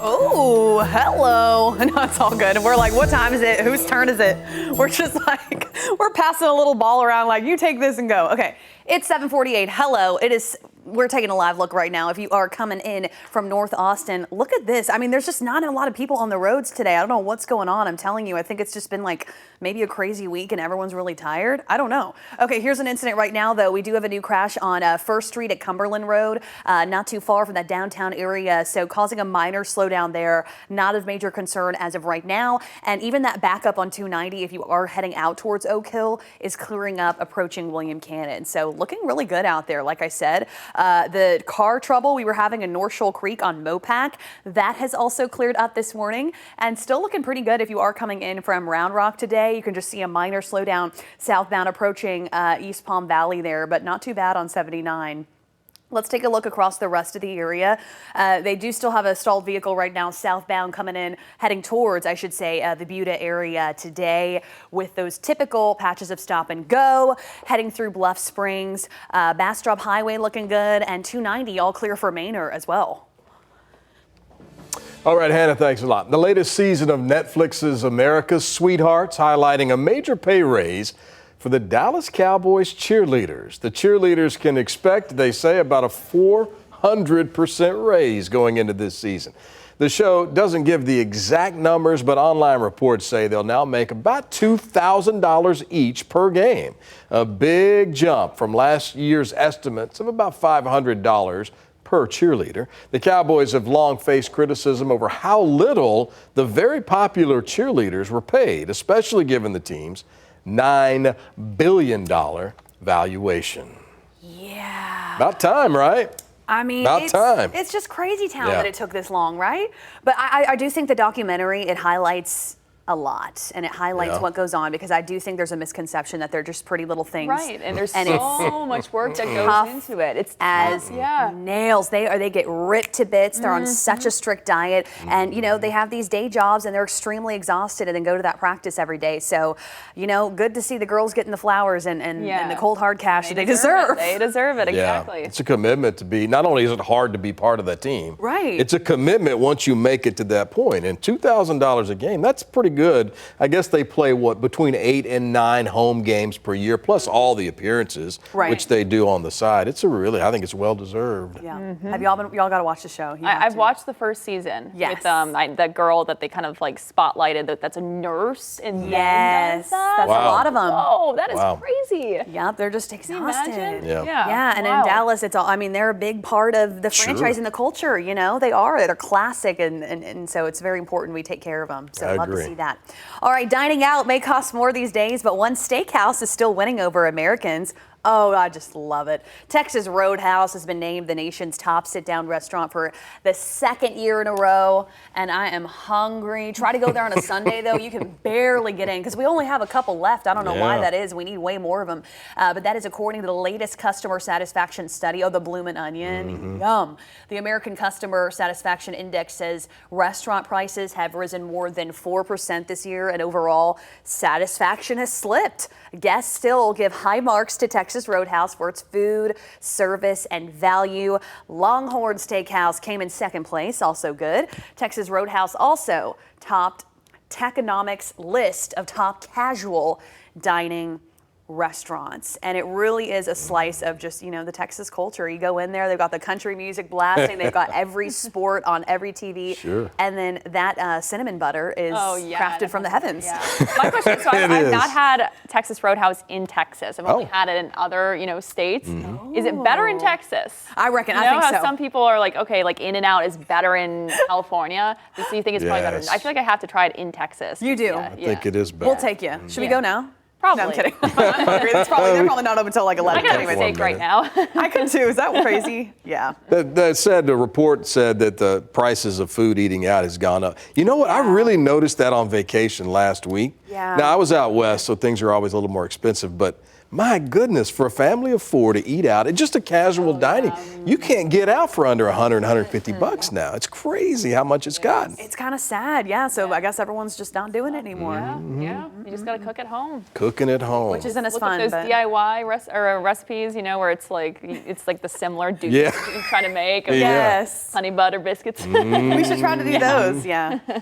Oh, hello. No, it's all good. We're like, what time is it? Whose turn is it? We're just like, we're passing a little ball around like, you take this and go. Okay, it's 7:48. Hello. It is. We're taking a live look right now. If you are coming in from North Austin, look at this. I mean, there's just not a lot of people on the roads today. I don't know what's going on. I'm telling you, I think it's just been like maybe a crazy week and everyone's really tired. I don't know. Okay, here's an incident right now, though. We do have a new crash on 1st Street at Cumberland Road, not too far from that downtown area. So causing a minor slowdown there, not of major concern as of right now. And even that backup on 290, if you are heading out towards Oak Hill, is clearing up approaching William Cannon. So looking really good out there, like I said. The car trouble we were having in North Shoal Creek on Mopac, that has also cleared up this morning and still looking pretty good if you are coming in from Round Rock today. You can just see a minor slowdown southbound approaching East Palm Valley there, but not too bad on 79. Let's take a look across the rest of the area. They do still have a stalled vehicle right now southbound coming in, heading towards, I should say, the Buda area today with those typical patches of stop and go, heading through Bluff Springs, Bastrop Highway looking good, and 290 all clear for Manor as well. All right, Hannah, thanks a lot. The latest season of Netflix's America's Sweethearts highlighting a major pay raise for the Dallas Cowboys cheerleaders. The cheerleaders can expect, they say, about a 400% raise going into this season. The show doesn't give the exact numbers, but online reports say they'll now make about $2,000 each per game. A big jump from last year's estimates of about $500 per cheerleader. The Cowboys have long faced criticism over how little the very popular cheerleaders were paid, especially given the team's $9 billion valuation. Yeah. About time, right? I mean, it's just crazy town that it took this long, right? But I do think the documentary, it highlights a lot, and it highlights what goes on, because I do think there's a misconception that they're just pretty little things. Right, and there's so much work that goes into it. It's as nails. They get ripped to bits. They're on such a strict diet, and you know they have these day jobs, and they're extremely exhausted, and then go to that practice every day. So, you know, good to see the girls getting the flowers and the cold hard cash that they deserve. They deserve it, exactly. It's a commitment to be. Not only is it hard to be part of that team, right? It's a commitment once you make it to that point, and $2,000 a game. That's pretty good. I guess they play between 8 and 9 home games per year, plus all the appearances, which they do on the side. It's I think it's well deserved. Yeah. Have y'all got to watch the show? I've watched the first season with that girl that they kind of like spotlighted. That's a nurse and that's a lot of them. Oh, that is crazy. Yeah, they're just exhausted. Yeah. And in Dallas, it's all. I mean, they're a big part of the franchise and the culture. You know, they are. They're classic, and so it's very important we take care of them. So I'd love to see that. All right, dining out may cost more these days, but one steakhouse is still winning over Americans. Oh, I just love it. Texas Roadhouse has been named the nation's top sit-down restaurant for the second year in a row, and I am hungry. Try to go there on a Sunday, though. You can barely get in because we only have a couple left. I don't know why that is. We need way more of them. But that is according to the latest customer satisfaction study. Oh, the Bloomin' Onion. Yum. The American Customer Satisfaction Index says restaurant prices have risen more than 4% this year, and overall satisfaction has slipped. Guests still give high marks to Texas Roadhouse for its food, service, and value. Longhorn Steakhouse came in second place, also good. Texas Roadhouse also topped Techonomic's list of top casual dining restaurants, and it really is a slice of just, you know, the Texas culture. You go in there, they've got the country music blasting, they've got every sport on every TV, and then that cinnamon butter is crafted from the heavens. My question is, so I've not had Texas Roadhouse in Texas. I've only had it in other, states. Is it better in Texas? I reckon. I think how so. some people are like, okay, like In-N-Out is better in California. So you think it's probably better? I feel like I have to try it in Texas. You do. I think it is better. We'll take you. Should we go now? Probably. No, I'm kidding. I'm hungry. They're probably not open until like 11. I got a steak right now. I could too. Is that crazy? Yeah. The report said that the prices of food eating out has gone up. You know what? I really noticed that on vacation last week. Yeah. Now, I was out west, so things are always a little more expensive, but my goodness, for a family of 4 to eat out, it's just a casual dining. You can't get out for under $100, $150 now. It's crazy how much it's gotten. It's kind of sad, so I guess everyone's just not doing it anymore. Yeah, you just got to cook at home. Cooking at home. Which isn't as Look fun. at those DIY recipes, where it's like the similar dudes you're trying to make. Yes. Honey butter biscuits. We should try to do those,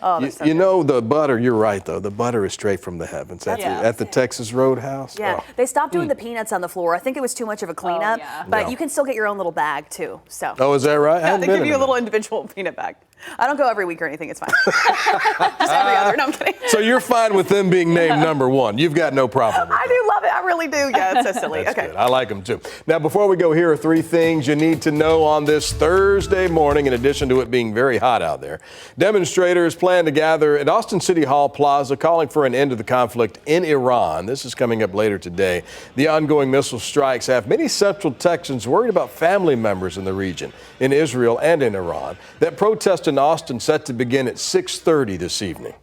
Oh, that's so good. The butter, you're right, though. The butter is straight from the heavens at the Texas Roadhouse. Yeah, they stopped doing the peanuts on the floor. I think it was too much of a cleanup, but you can still get your own little bag, too. So. Oh, is that right? Yeah, they give you a little individual peanut bag. I don't go every week or anything. It's fine. Just every other. No, I'm kidding. So you're fine with them being named number one. You've got no problem with I do love it. I really do. Yeah, it's so silly. That's Okay. good. I like them too. Now, before we go, here are 3 things you need to know on this Thursday morning, in addition to it being very hot out there. Demonstrators plan to gather at Austin City Hall Plaza, calling for an end to the conflict in Iran. This is coming up later today. The ongoing missile strikes have many Central Texans worried about family members in the region, in Israel and in Iran. That protest in Austin set to begin at 6:30 this evening.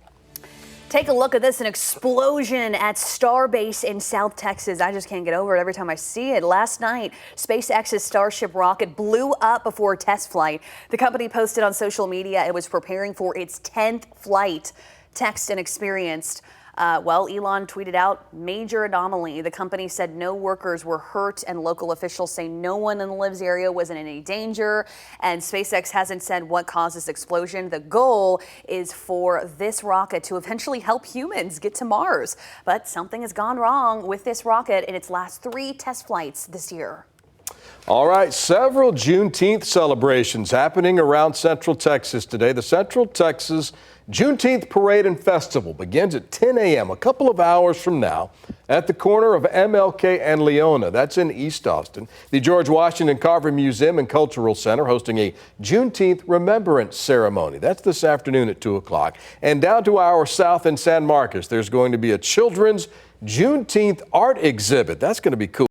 Take a look at this, an explosion at Starbase in South Texas. I just can't get over it every time I see it. Last night, SpaceX's Starship rocket blew up before a test flight. The company posted on social media it was preparing for its 10th flight. Text and experienced. Elon tweeted out, major anomaly. The company said no workers were hurt, and local officials say no one in the Livs area was in any danger. And SpaceX hasn't said what caused this explosion. The goal is for this rocket to eventually help humans get to Mars. But something has gone wrong with this rocket in its last 3 test flights this year. All right, several Juneteenth celebrations happening around Central Texas today. The Central Texas Juneteenth Parade and Festival begins at 10 a.m., a couple of hours from now, at the corner of MLK and Leona. That's in East Austin. The George Washington Carver Museum and Cultural Center hosting a Juneteenth Remembrance Ceremony. That's this afternoon at 2 o'clock. And down 2 hours south in San Marcos, there's going to be a children's Juneteenth art exhibit. That's going to be cool.